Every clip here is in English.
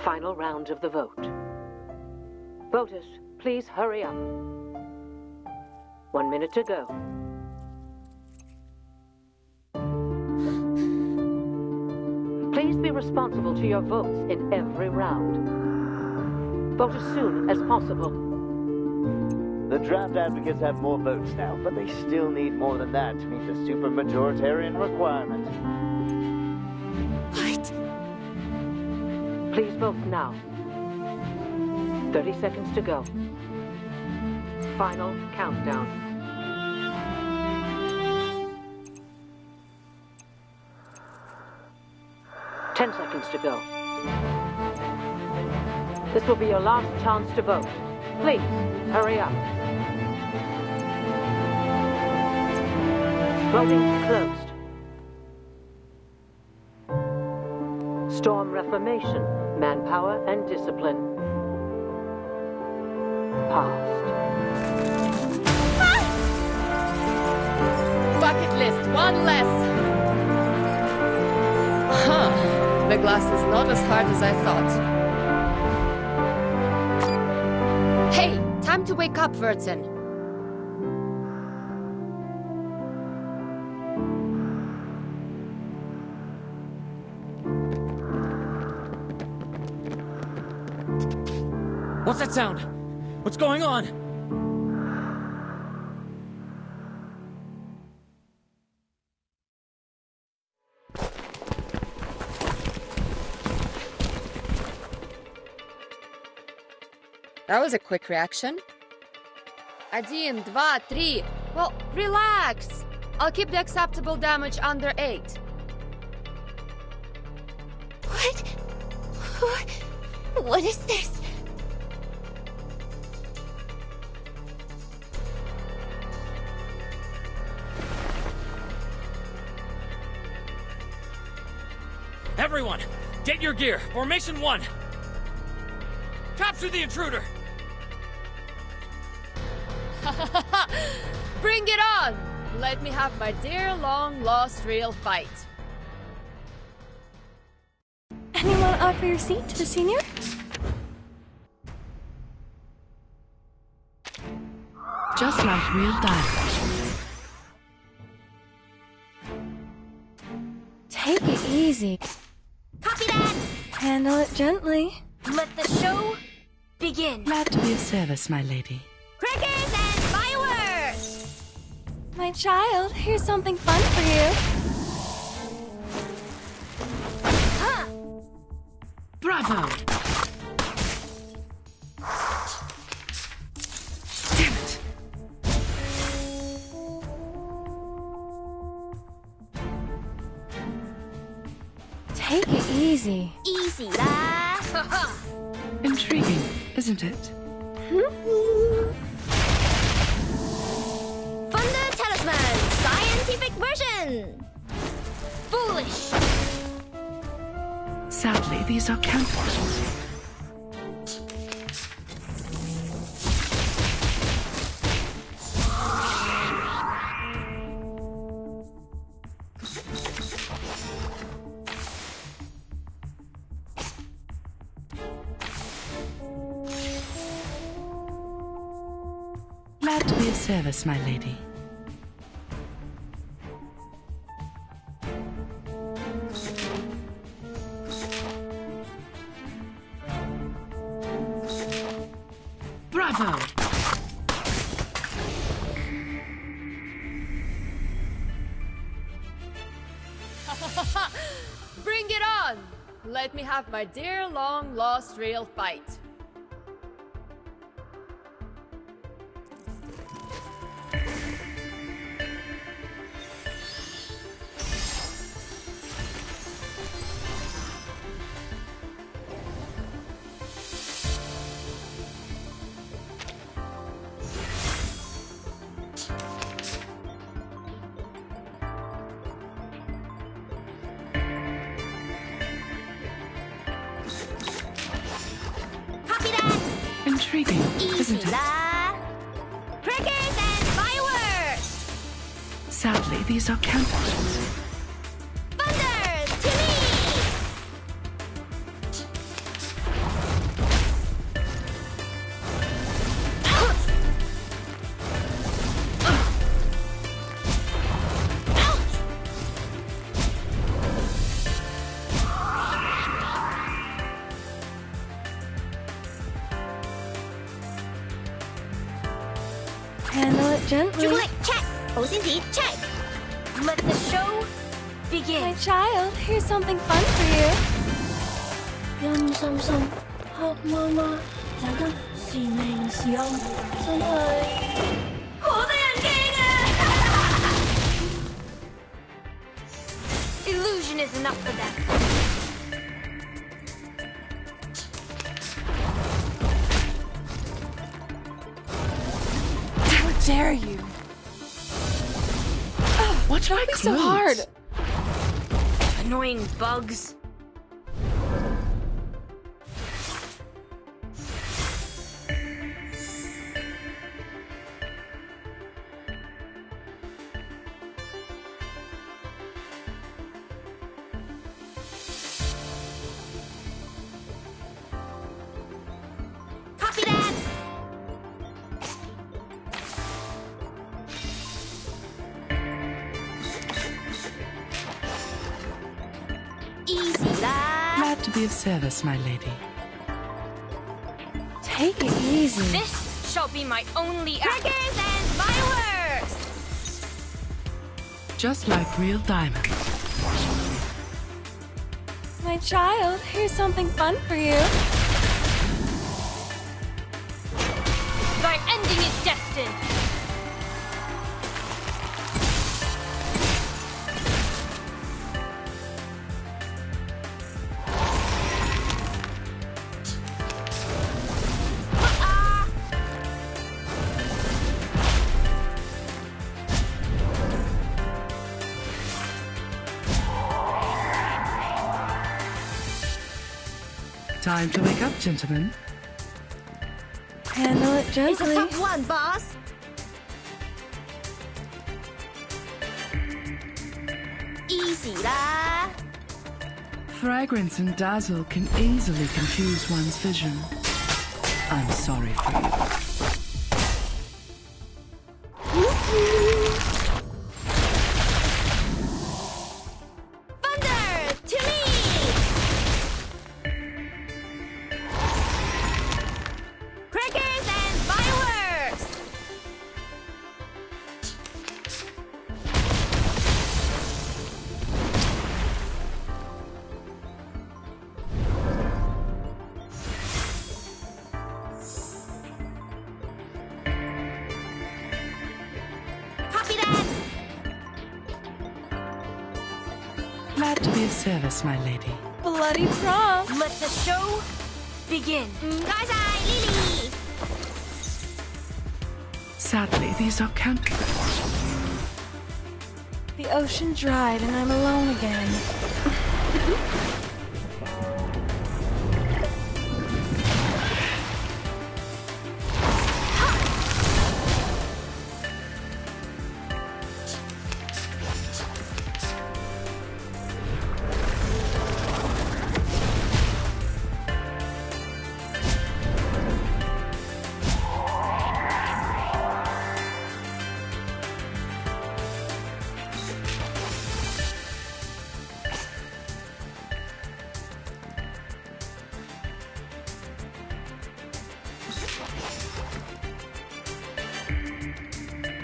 Final round of the vote. Voters, please hurry up. 1 minute to go. Please be responsible to your votes in every round. Vote as soon as possible. The draft advocates have more votes now, but they still need more than that to meet the supermajoritarian requirement. What? Please vote now. 30 seconds to go. Final countdown. Ten seconds to go. This will be your last chance to vote. Please, hurry up. Voting closed. Storm Reformation, Manpower and Discipline. Passed. Bucket list, one less. Huh. The glass is not as hard as I thought. Hey, time to wake up, Vertin. What's that sound? What's going on? That was a quick reaction. 1, 2, 3. Well, relax. I'll keep the acceptable damage under 8. What is this? Everyone, get your gear. Formation 1. Capture the intruder. Bring it on! Let me have my dear long-lost real fight. Anyone offer your seat to the senior? Just like real diamonds. Take it easy. Copy that! Handle it gently. Let the show begin! Glad to be of service, my lady. Crackers and fireworks! My child, here's something fun for you. Huh! Bravo! Damn it! Take it easy. Easy lah! Intriguing, isn't it? Thunder Talisman! Scientific version! Foolish! Sadly, these are counterfeits. Glad to be of service, my lady. Bravo! Bring it on! Let me have my dear long-lost real fight. Intriguing, isn't Easy it? lah! Crackers and fireworks! Sadly, these are counterfeits. Thunder to me! Handle it gently. 朱古力 check， 保鲜紙 check。Let the show begin。 My child, here's something fun for you. 陰森森，黑麻麻，大家是明是暗，真係好得人驚啊 ！Illusion is enough for them。 How dare you? Watch my Don't be clothes. so hard. Annoying bugs. Copy that. Easy lah. Glad to be of service, my lady. Take it easy. This shall be my only crackers and fireworks. Just like real diamonds. My child, here's something fun for you. Thy ending is destined. Time to wake up, gentlemen. Handle it It's a gently. tough one, boss. Easy lah. Fragrance and dazzle can easily confuse one's vision. I'm sorry for you. Thunder to me. Crackers and fireworks. Copy that. Glad to be of service, my lady. Bloody prom. Let the show begin. Guys, Lily. Sadly, these are counterfeits. The ocean dried and I'm alone again.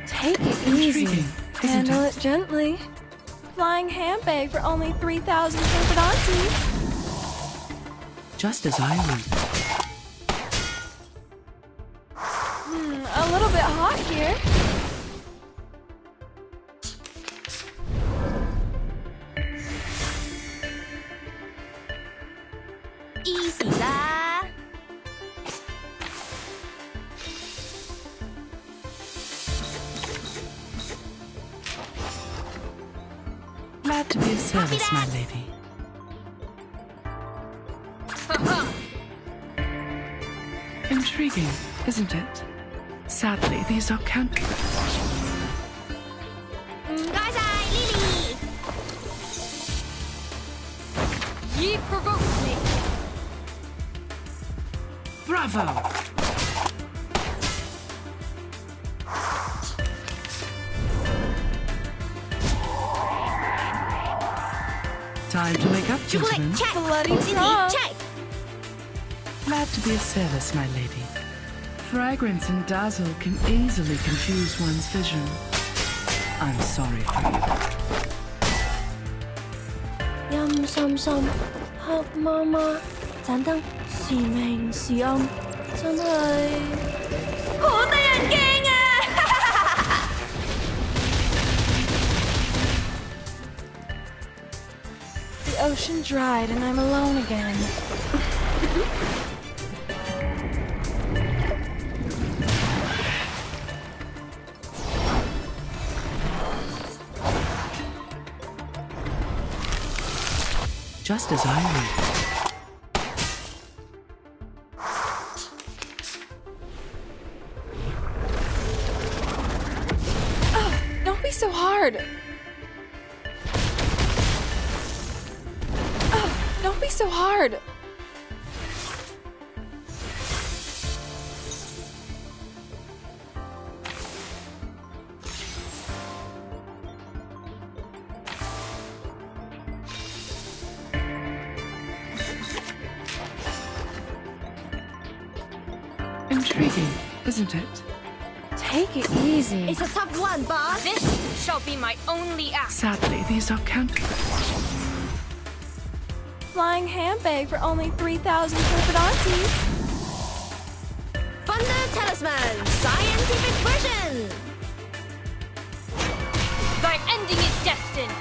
Take it easy. Intriguing, isn't Handle it? it gently. Flying handbag for only 3,000 Serpentazzi. Just as I would. A little bit hot here. Easy lah. Glad to be of service, my lady. Intriguing, isn't it? Sadly, these are counterfeits. Guys, Lily. Ye provoked me. Bravo! Time to wake up, Jubilee gentlemen. check. Bloody Cindy prom. check. Glad to be of service, my lady. Fragrance and dazzle can easily confuse one's vision. I'm sorry for you. 陰森森，黑麻麻，盞燈時明時暗，真係好得人驚啊！The ocean dried and I'm alone again. Just as I read. Don't be so hard. Don't be so hard. Intriguing, isn't it? Take it easy. It's a tough one, boss. This shall be my only act. Sadly, these are counterfeits. Flying handbag for only 3,000 Turbidantes. Thunder Talisman, scientific version. Thy ending is destined.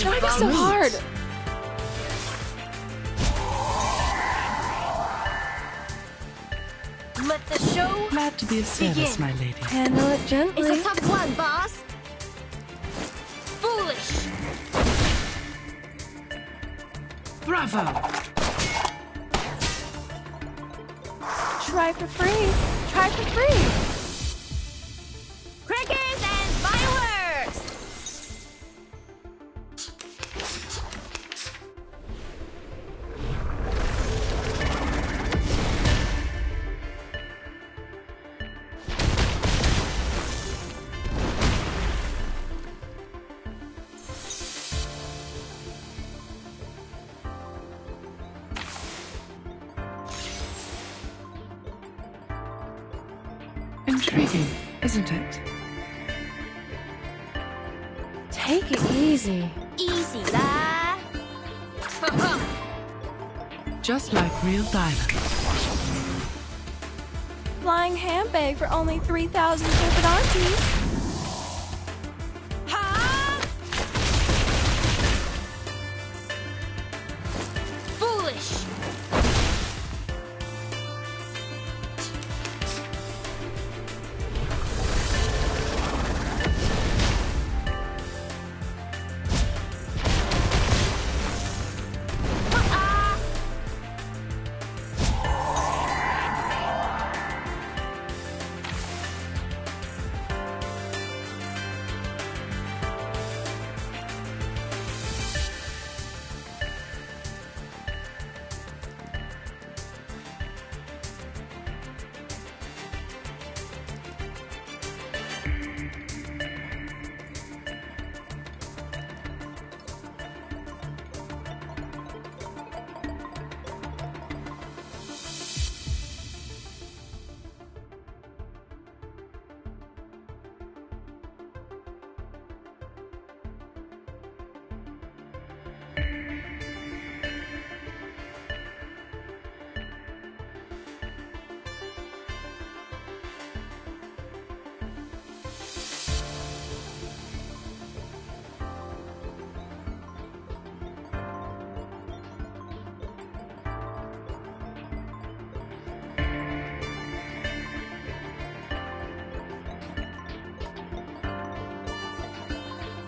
Why be so hard? Let the show Glad to be of service, begin. my lady. Handle it gently. It's a tough one, boss. Foolish. Bravo! Try for free. Try for free. Crackers and fireworks. Intriguing, isn't it? Take it easy. Easy lah. Just like real diamonds. Flying handbag for only 3,000 Turbidantes. Ha! Foolish.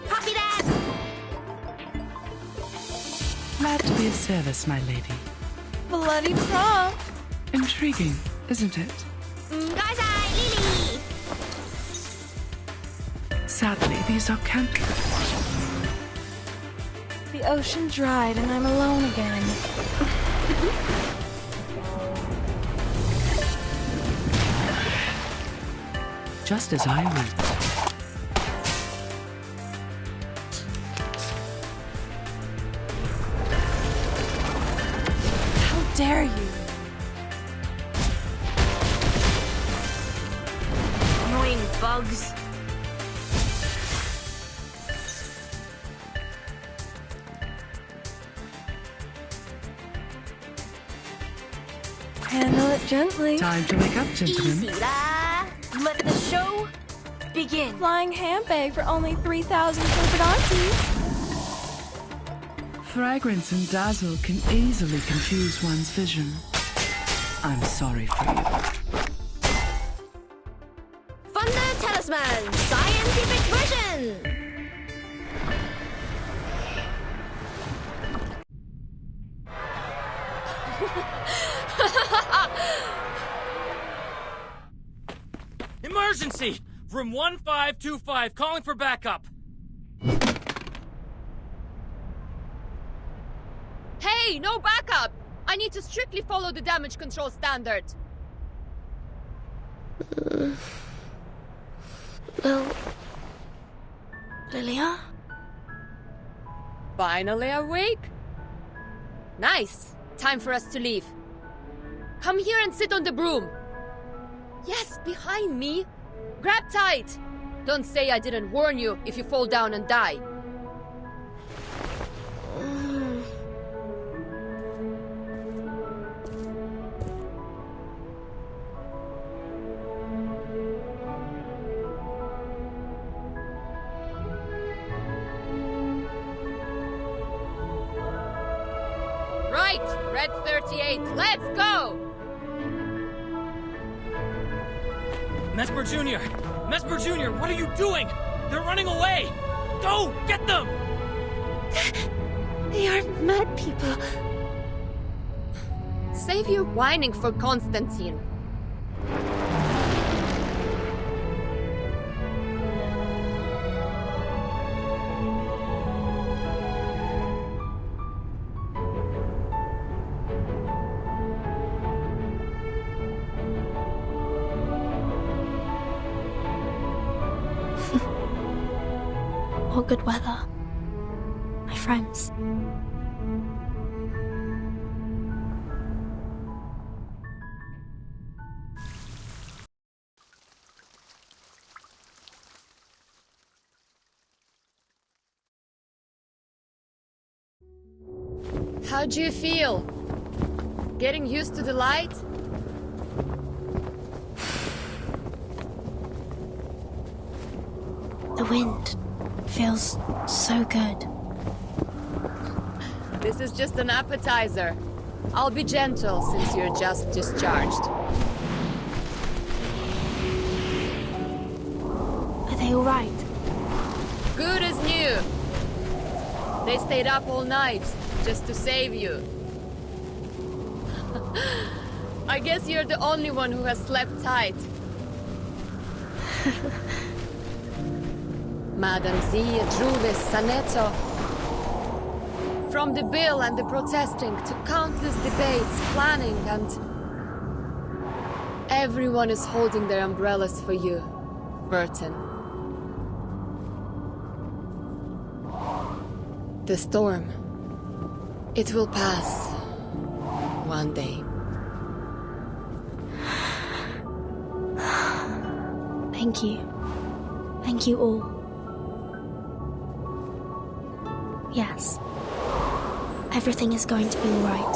Copy that. Glad to be of service, my lady. Bloody prompt. Intriguing, isn't it? Guys, Lily. Sadly, these are counterfeits. The ocean dried and I'm alone again. just as I would. How dare you? Annoying bugs. Handle it gently. Time to wake up, gentlemen. Easy lah. Let the show begin. Flying handbag for only 3,000 Flippin' Fragrance and dazzle can easily confuse one's vision. I'm sorry for you. Thunder Talisman Scientific Version. Emergency! Room 1525, calling for backup. Hey, no backup! I need to strictly follow the damage control standard. Lilia? Finally awake? Nice. Time for us to leave. Come here and sit on the broom. Yes, behind me. Grab tight. Don't say I didn't warn you if you fall down and die. Right, Red 38, let's go! Mesmer Jr.! Mesmer Jr., what are you doing? They're running away! Go! Get them! They are mad people. Save your whining for Constantine. What good weather. My friends. How do you feel? Getting used to the light? The wind feels so good. This is just an appetizer. I'll be gentle since you're just discharged. Are they alright? Good as new. They stayed up all night just to save you. I guess you're the only one who has slept tight. Madam Z. Druvis Saneto. From the bill and the protesting to countless debates, planning, and everyone is holding their umbrellas for you, Burton. The storm. It will pass. One day. Thank you. Thank you all. Yes. Everything is going to be alright.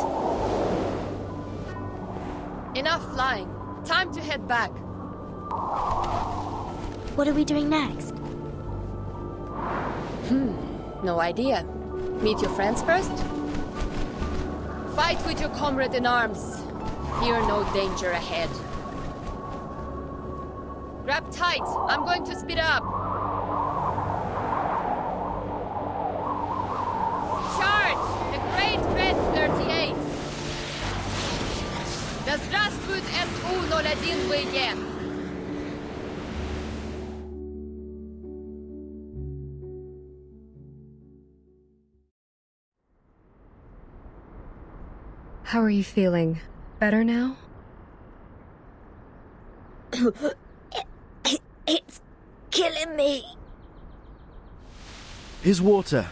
Enough flying. Time to head back. What are we doing next? No idea. Meet your friends first? Fight with your comrade in arms. Fear no danger ahead. Grab tight. I'm going to speed up. Charge! The Great Red 38! Да здравствует СУ-01ВЕ! How are you feeling? Better now? It's killing me. Here's water.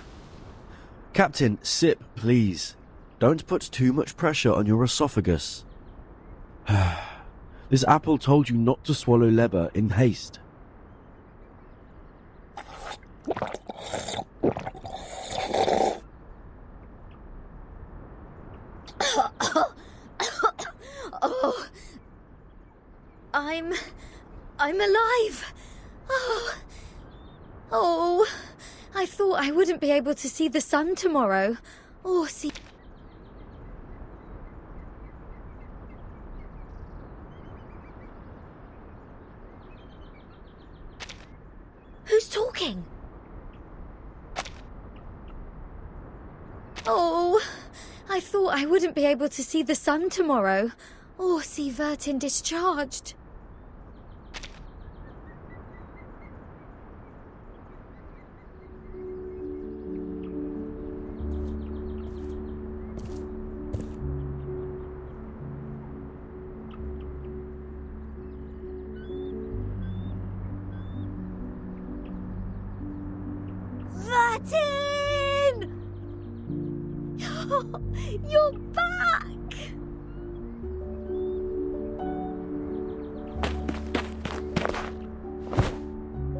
Captain, sip, please. Don't put too much pressure on your esophagus. This apple told you not to swallow leber in haste. Oh, I'm alive. Oh, I thought I wouldn't be able to see the sun tomorrow, or see. Who's talking? Oh, I thought I wouldn't be able to see the sun tomorrow, or see Vertin discharged. Vertin! You're back!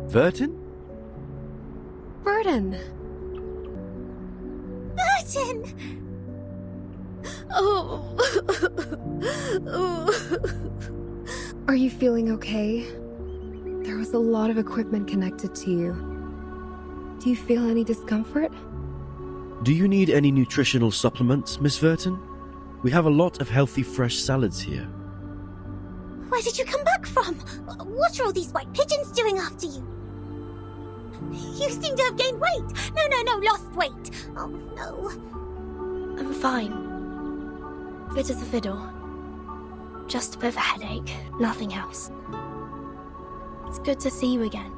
Vertin? Burden! Vertin! Oh. Are you feeling okay? There was a lot of equipment connected to you. Do you feel any discomfort? Do you need any nutritional supplements, Miss Vertin? We have a lot of healthy fresh salads here. Where did you come back from? What are all these white pigeons doing after you? You seem to have gained weight. No, lost weight. Oh, no. I'm fine. Fit as a fiddle. Just a bit of a headache, nothing else. It's good to see you again.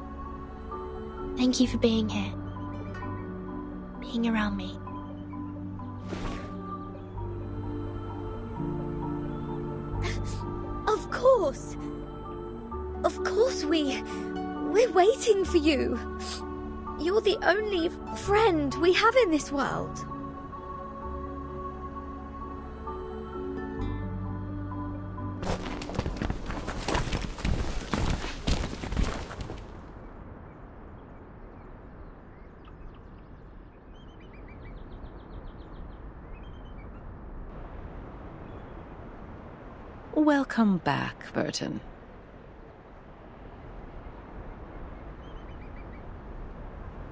Thank you for being here. Being around me. Of course. Of course we're waiting for you. You're the only friend we have in this world. Welcome back, Vertin.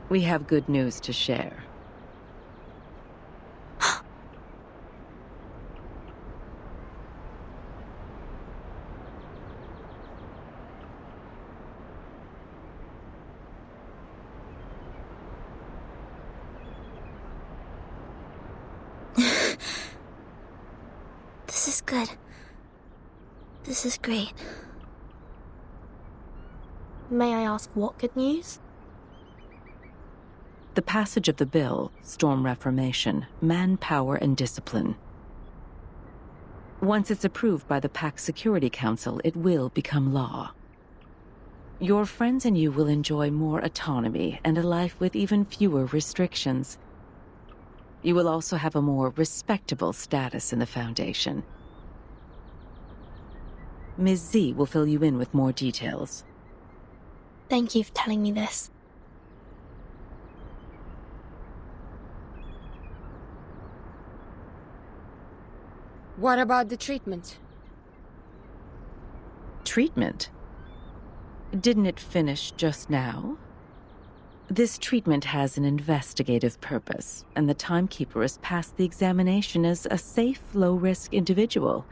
We have good news to share. This is good. This is great. May I ask what good news? The passage of the bill, Storm Reformation, Manpower and Discipline. Once it's approved by the Pax Security Council, it will become law. Your friends and you will enjoy more autonomy and a life with even fewer restrictions. You will also have a more respectable status in the Foundation. Ms. Z will fill you in with more details. Thank you for telling me this. What about the treatment? Treatment? Didn't it finish just now? This treatment has an investigative purpose, and the Timekeeper has passed the examination as a safe, low-risk individual.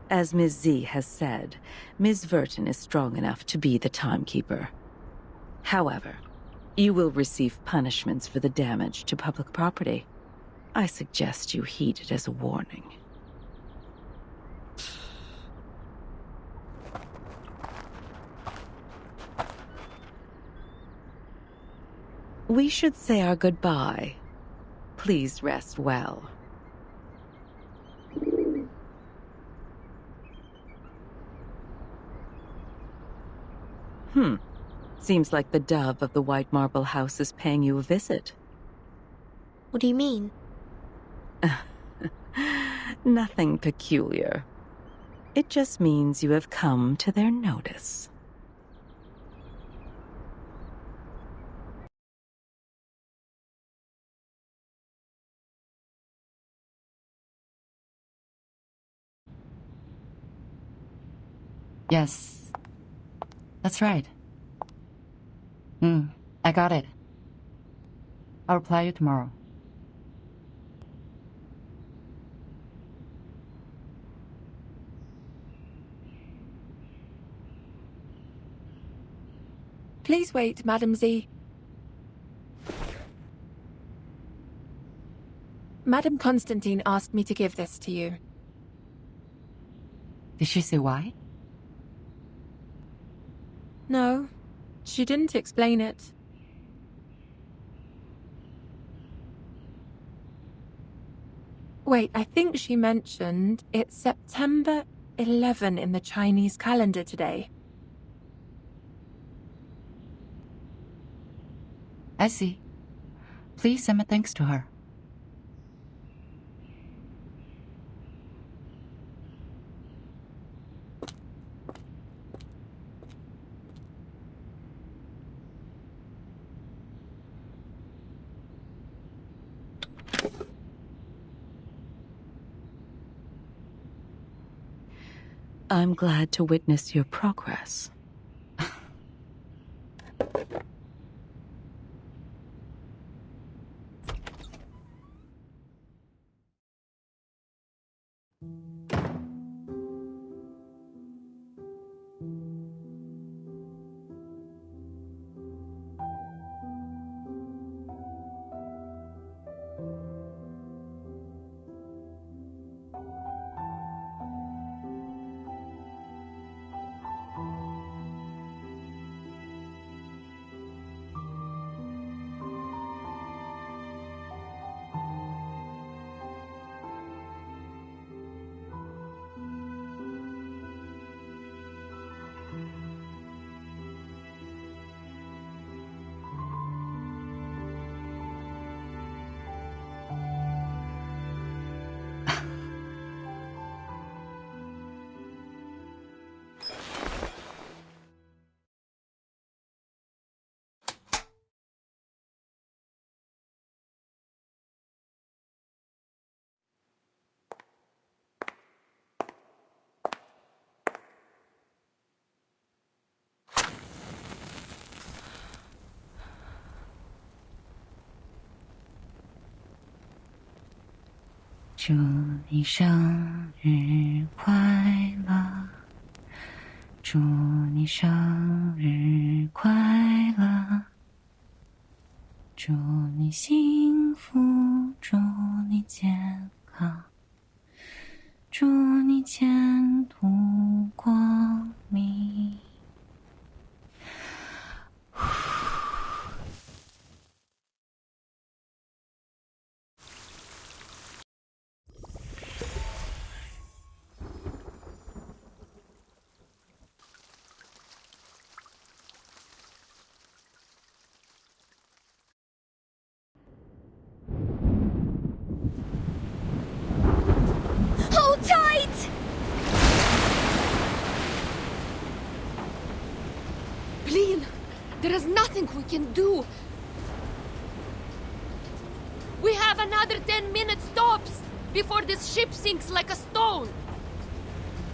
As Ms. Z has said, Ms. Vertin is strong enough to be the Timekeeper. However, you will receive punishments for the damage to public property. I suggest you heed it as a warning. We should say our goodbye. Please rest well. Seems like the dove of the White Marble House is paying you a visit. What do you mean? Nothing peculiar. It just means you have come to their notice. Yes. That's right. I got it. I'll reply you tomorrow. Please wait, Madam Z. Madam Constantine asked me to give this to you. Did she say why? No, she didn't explain it. Wait, I think she mentioned it's September 11 in the Chinese calendar today. I see. Please send my thanks to her. I'm glad to witness your progress. "祝你生日快乐，祝你生日快乐，祝你幸福，祝你健康，祝你前途光明。" Hold tight! Please, there is nothing we can do. We have another 10 minutes tops before this ship sinks like a stone.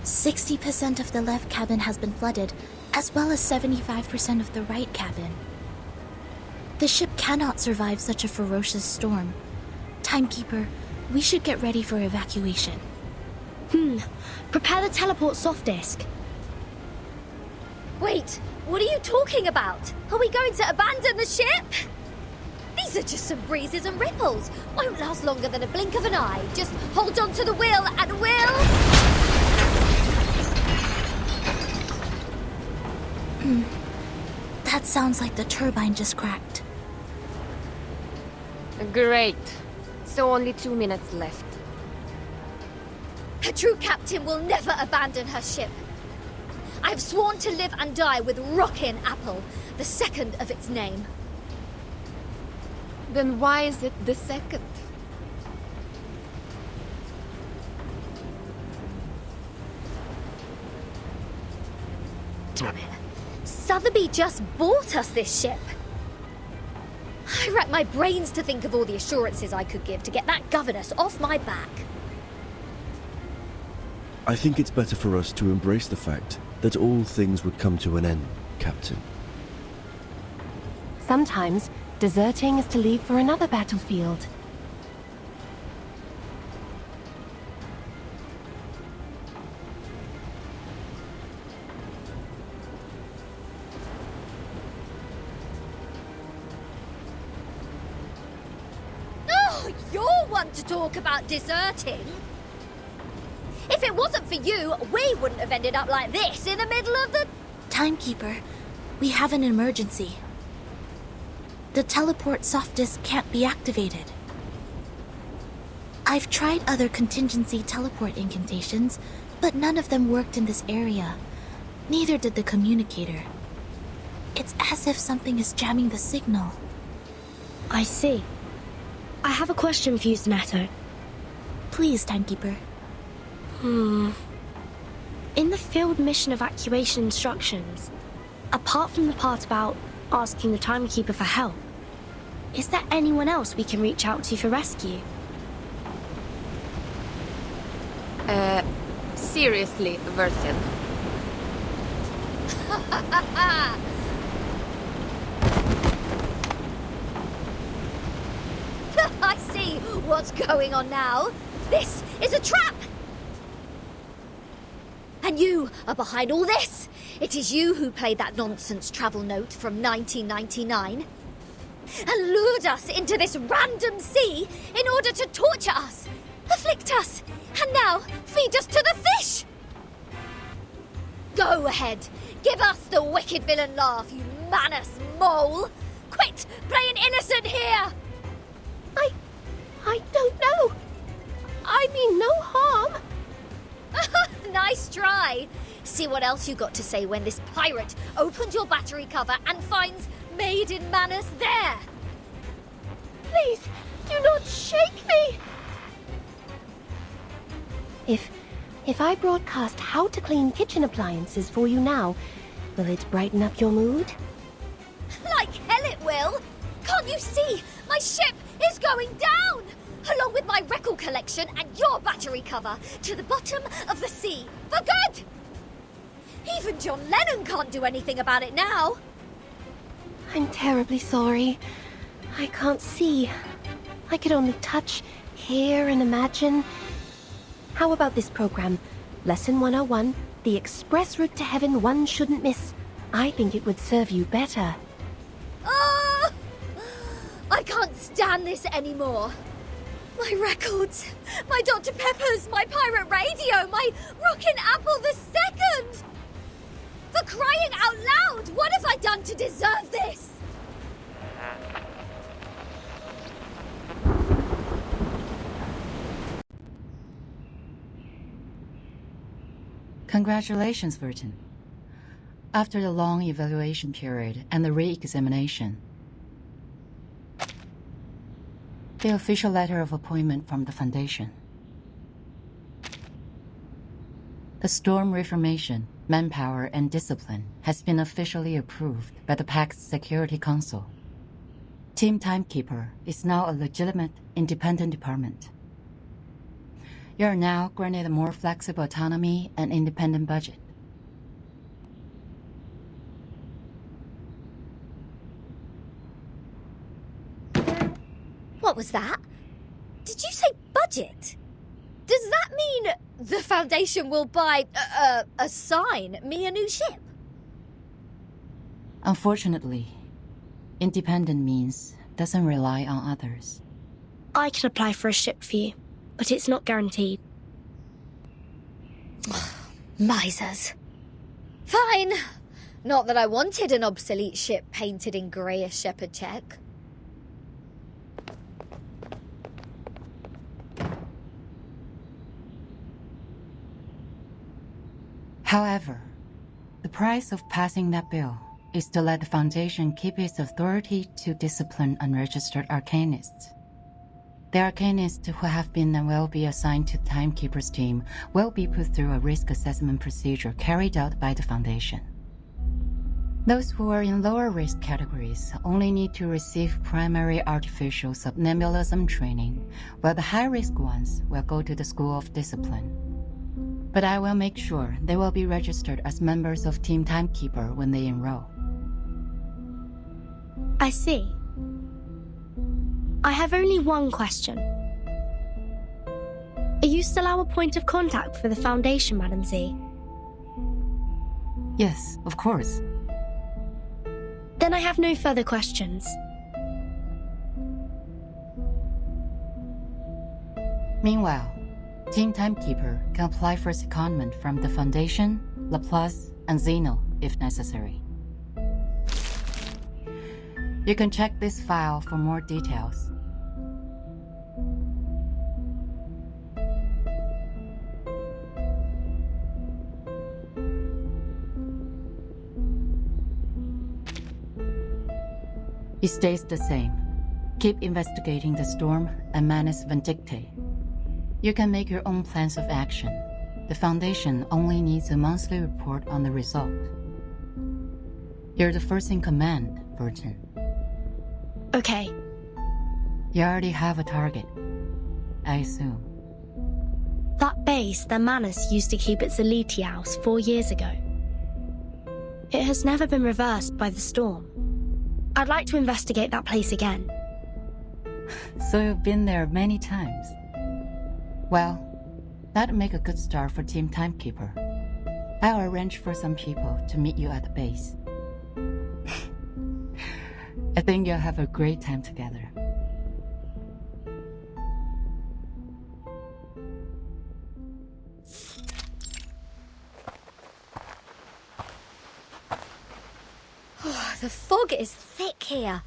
60% of the left cabin has been flooded, as well as 75% of the right cabin. The ship cannot survive such a ferocious storm. Timekeeper, we should get ready for evacuation. Prepare the teleport soft disk. Wait, what are you talking about? Are we going to abandon the ship? These are just some breezes and ripples. Won't last longer than a blink of an eye. Just hold on to the wheel and we'll... That sounds like the turbine just cracked. Great. So only 2 minutes left. A true captain will never abandon her ship. I've sworn to live and die with Rockin' Apple, the second of its name. Then why is it the second? Damn it. Sotheby just bought us this ship. I racked my brains to think of all the assurances I could give to get that governess off my back. I think it's better for us to embrace the fact that all things would come to an end, Captain. Sometimes, deserting is to leave for another battlefield. Oh, you're one to talk about deserting. If it wasn't for you, we wouldn't have ended up like this in the middle of the... Timekeeper, we have an emergency. The teleport soft disk can't be activated. I've tried other contingency teleport incantations, but none of them worked in this area. Neither did the communicator. It's as if something is jamming the signal. I see. I have a question for you, Zanato. Please, Timekeeper. In the field mission evacuation instructions, apart from the part about asking the Timekeeper for help, is there anyone else we can reach out to for rescue? Seriously, Vertin. I see what's going on now. This is a trap! And you are behind all this. It is you who played that nonsense travel note from 1999 and lured us into this random sea in order to torture us, afflict us, and now feed us to the fish. Go ahead, give us the wicked villain laugh, you Manus mole. Quit playing innocent here. I don't know. I mean no harm. Nice try. See what else you got to say when this pirate opens your battery cover and finds Maiden Manus there. Please, do not shake me. If I broadcast how to clean kitchen appliances for you now, will it brighten up your mood? Like hell it will. Can't you see? My ship is going down, along with my record collection and your battery cover, to the bottom of the sea, for good! Even John Lennon can't do anything about it now. I'm terribly sorry. I can't see. I could only touch, hear, and imagine. How about this program? Lesson 101, the express route to heaven one shouldn't miss. I think it would serve you better. Oh! I can't stand this anymore. My records, my Dr. Peppers, my pirate radio, my Rockin' Apple the Second! For crying out loud, what have I done to deserve this? Congratulations, Vertin. After the long evaluation period and the re-examination, the official letter of appointment from the Foundation. The Storm Reformation, Manpower, and Discipline has been officially approved by the Pact's Security Council. Team Timekeeper is now a legitimate, independent department. You are now granted a more flexible autonomy and independent budget. What was that? Did you say budget? Does that mean the Foundation will assign me a new ship? Unfortunately, independent means doesn't rely on others. I can apply for a ship for you, but it's not guaranteed. Misers. Fine. Not that I wanted an obsolete ship painted in greyish shepherd check. However, The price of passing that bill is to let the Foundation keep its authority to discipline unregistered arcanists. The arcanists who have been and will be assigned to Timekeeper's team will be put through a risk assessment procedure carried out by the Foundation. Those who are in lower risk categories only need to receive primary artificial somnambulism training, while the high-risk ones will go to the School of Discipline. But I will make sure they will be registered as members of Team Timekeeper when they enroll. I see. I have only one question. Are you still our point of contact for the Foundation, Madam Z? Yes, of course. Then I have no further questions. Meanwhile, Team Timekeeper can apply for secondment from the Foundation, Laplace, and Xeno if necessary. You can check this file for more details. It stays the same. Keep investigating the storm and Manus Vindictae. You can make your own plans of action. The Foundation only needs a monthly report on the result. You're the first in command, Virgin. Okay. You already have a target, I assume. That base that Manus used to keep at Zeliti House 4 years ago. It has never been reversed by the storm. I'd like to investigate that place again. So you've been there many times. Well, that'd make a good start for Team Timekeeper. I'll arrange for some people to meet you at the base. I think you'll have a great time together. The fog is thick here.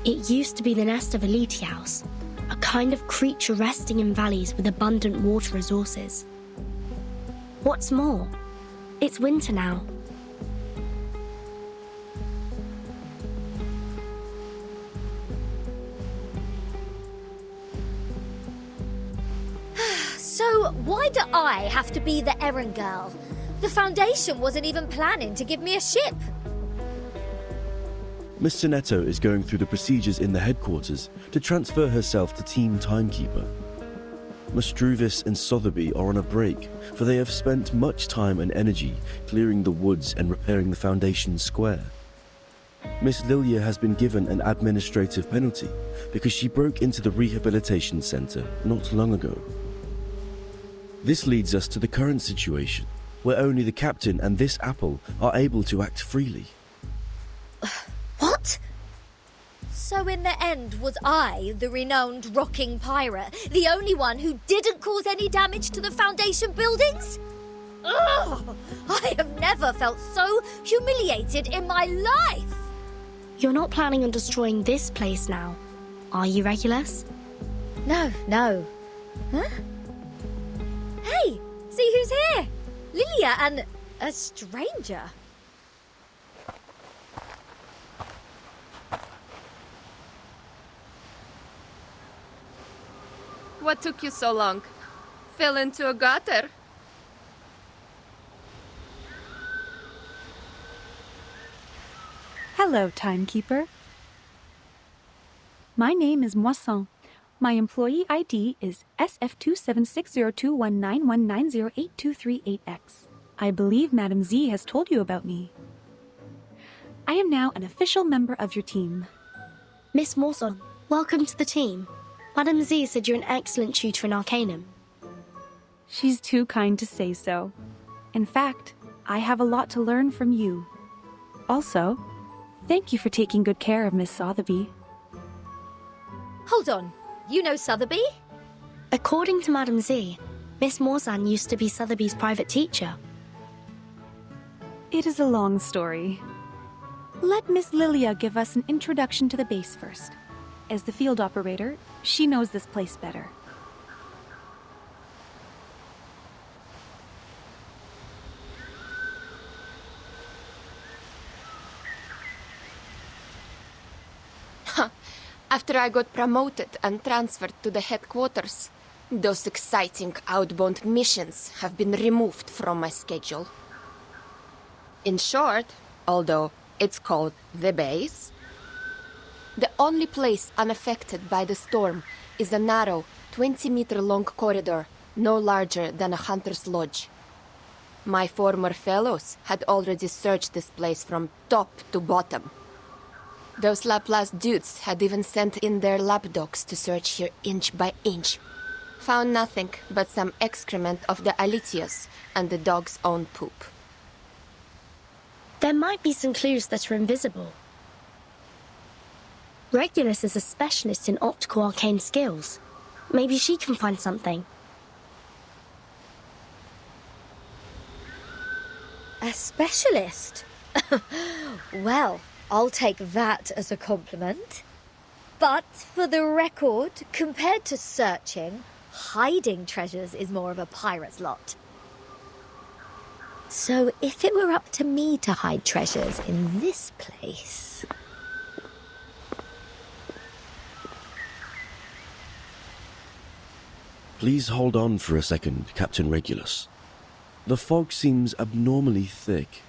It used to be the nest of Elite House, a kind of creature resting in valleys with abundant water resources. What's more, it's winter now. So why do I have to be the errand girl? The Foundation wasn't even planning to give me a ship. Miss Sinetto is going through the procedures in the headquarters to transfer herself to Team Timekeeper. Mastruvis and Sotheby are on a break, for they have spent much time and energy clearing the woods and repairing the Foundation square. Miss Lilia has been given an administrative penalty because she broke into the rehabilitation center not long ago. This leads us to the current situation, where only the captain and this apple are able to act freely. What? So in the end, was I, the renowned rocking pirate, the only one who didn't cause any damage to the Foundation buildings? Ugh! I have never felt so humiliated in my life! You're not planning on destroying this place now, are you, Regulus? No. Huh? Hey, see who's here? Lilia and a stranger. What took you so long? Fell into a gutter? Hello, Timekeeper. My name is Moisson. My employee ID is SF27602191908238X. I believe Madam Z has told you about me. I am now an official member of your team. Miss Moisson, welcome to the team. Madam Z said you're an excellent tutor in Arcanum. She's too kind to say so. In fact, I have a lot to learn from you. Also, thank you for taking good care of Miss Sotheby. Hold on, you know Sotheby? According to Madam Z, Miss Morzan used to be Sotheby's private teacher. It is a long story. Let Miss Lilia give us an introduction to the base first. As the field operator, she knows this place better. After I got promoted and transferred to the headquarters, those exciting outbound missions have been removed from my schedule. In short, although it's called the base, the only place unaffected by the storm is a narrow, 20-meter-long corridor, no larger than a hunter's lodge. My former fellows had already searched this place from top to bottom. Those Laplace dudes had even sent in their lapdogs to search here inch by inch. Found nothing but some excrement of the Alitius and the dog's own poop. There might be some clues that are invisible. Regulus is a specialist in optical arcane skills. Maybe she can find something. A specialist? Well, I'll take that as a compliment. But for the record, compared to searching, hiding treasures is more of a pirate's lot. So if it were up to me to hide treasures in this place... Please hold on for a second, Captain Regulus. The fog seems abnormally thick.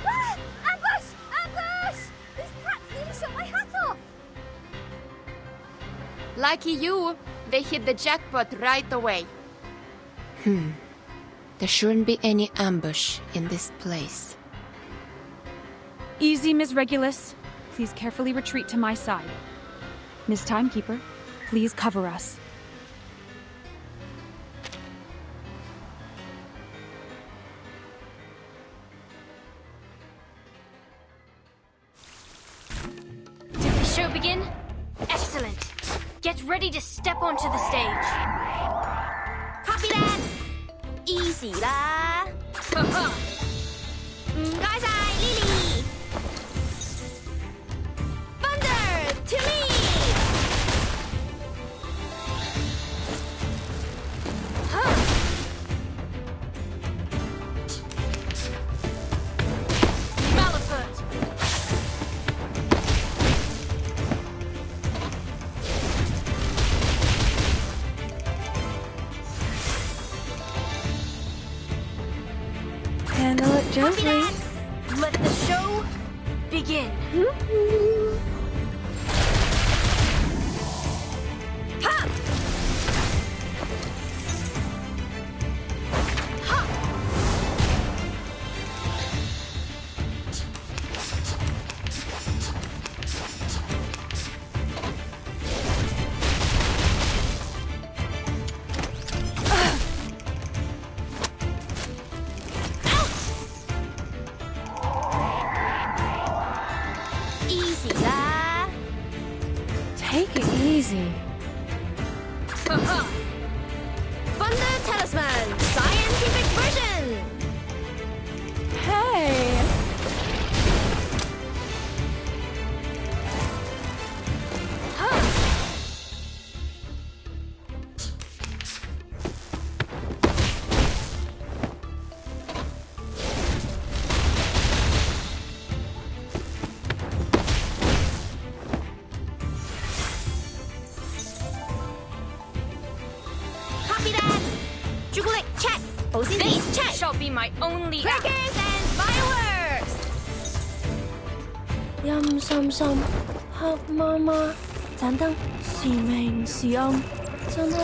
Ambush! Ambush! These brats nearly shot my hat off! Lucky you, they hit the jackpot right away. There shouldn't be any ambush in this place. Easy, Ms. Regulus. Please carefully retreat to my side. Miss Timekeeper, please cover us. Did the show begin? Excellent. Get ready to step onto the stage. Copy that! Easy lah! Lily! Thunder! To me! Malefert! Handle it gently. Let the show begin. Ha! Ha! Easy lah! Take it easy. Thunder Talisman! Scientific version! Hey! Copy that! Jubilee, check! This check! shall be my only Crackers and fireworks! Yum sum sum，黑媽媽盞燈時明時暗，真係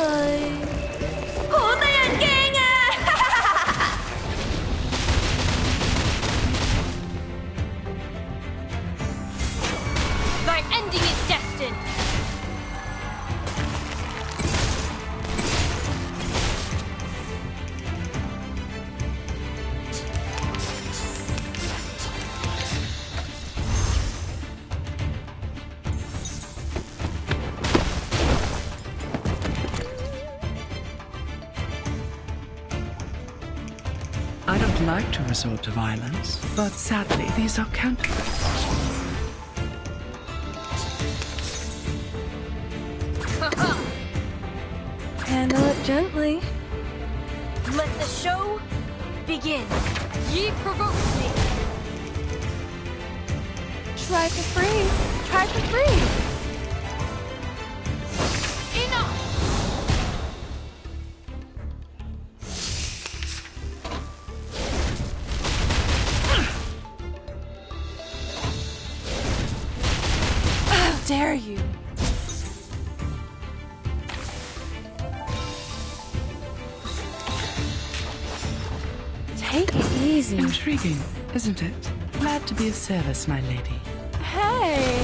好得人驚啊Thy ending is destined. I don't like to resort to violence, but sadly, these are countless. Handle it gently. Let the show begin. Ye provoke me. Try for free. Try for free. Enough! How dare you? Take it easy. Intriguing, isn't it? Glad to be of service, my lady. Hey!